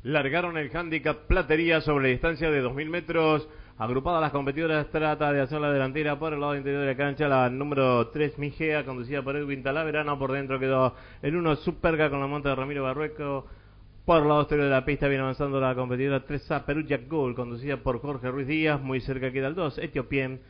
Largaron el handicap Platería sobre distancia de 2000 metros. Agrupadas las competidoras, trata de hacer la delantera por el lado interior de la cancha. La número 3, Migea, conducida por Edwin Talaverano. Por dentro quedó el 1, Superga, con la monta de Ramiro Barrueco. Por el lado exterior de la pista viene avanzando la competidora 3A, Perugia Gold, conducida por Jorge Ruiz Díaz. Muy cerca queda el 2, Etiopien.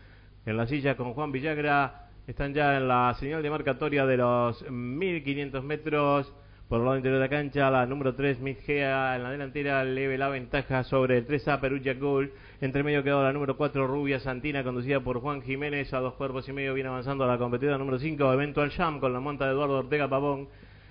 En la silla con Juan Villagra. Están ya en la señal de marcatoria de los 1500 metros. Por el lado interior de la cancha, la número 3, Migea, en la delantera le la ventaja sobre el 3A, Perugia Gold. Entre medio quedó la número 4, Rubia Santina, conducida por Juan Jiménez. A 2 cuerpos y medio viene avanzando la competidora número 5, Eventual Jam, con la monta de Eduardo Ortega Pavón.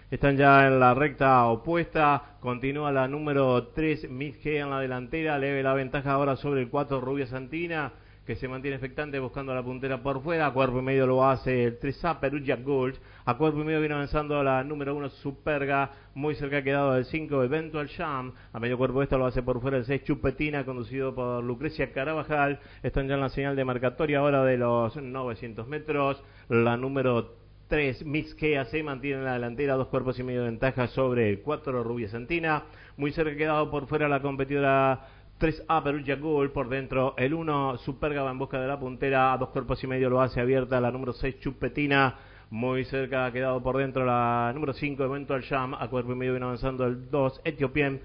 Están ya en la recta opuesta. Continúa la número 3, Migea, en la delantera. Le la ventaja ahora sobre el 4, Rubia Santina, que se mantiene expectante buscando la puntera por fuera. A cuerpo y medio lo hace el 3A, Perugia Gold. A cuerpo y medio viene avanzando la número 1, Superga. Muy cerca ha quedado el 5, Eventual Jam. A medio cuerpo esto lo hace por fuera el 6, Chupetina, conducido por Lucrecia Carabajal. Están ya en la señal de marcatoria ahora de los 900 metros. La número 3, Migea, se mantiene en la delantera, 2 cuerpos y medio de ventaja sobre el 4, Rubia Santina. Muy cerca ha quedado por fuera la competidora 3A, Perugia Gold. Por dentro el 1, Superga, va en busca de la puntera. A 2 cuerpos y medio lo hace abierta la número 6, Chupetina. Muy cerca ha quedado por dentro la número 5, Eventual Jam. A cuerpo y medio viene avanzando el 2, Etiopien.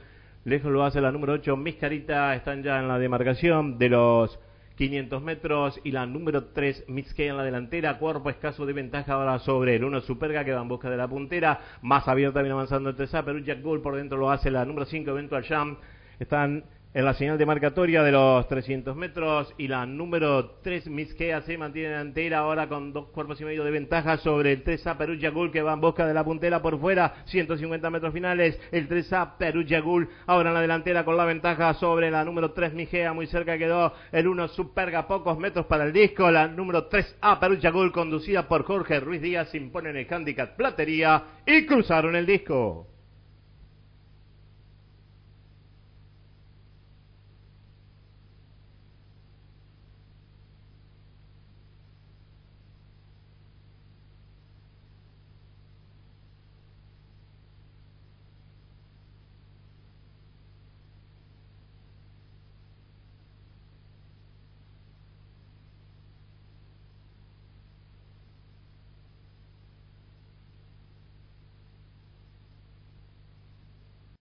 Lejos lo hace la número 8, Miscarita. Están ya en la demarcación de los 500 metros y la número 3, Migea, en la delantera. Cuerpo escaso de ventaja ahora sobre el 1, Superga, que va en busca de la puntera. Más abierta viene avanzando el 3A, Perugia Gold. Por dentro lo hace la número 5, Eventual Jam. Están en la señal de marcatoria de los 300 metros y la número 3, Migea, se mantiene delantera ahora con 2 cuerpos y medio de ventaja sobre el 3A, Perugia Gold, que va en busca de la puntera por fuera. 150 metros finales, el 3A, Perugia Gold, ahora en la delantera con la ventaja sobre la número 3, Migea. Muy cerca quedó el 1, Superga, pocos metros para el disco. La número 3A, Perugia Gold, conducida por Jorge Ruiz Díaz, impone en el handicap Platería y cruzaron el disco.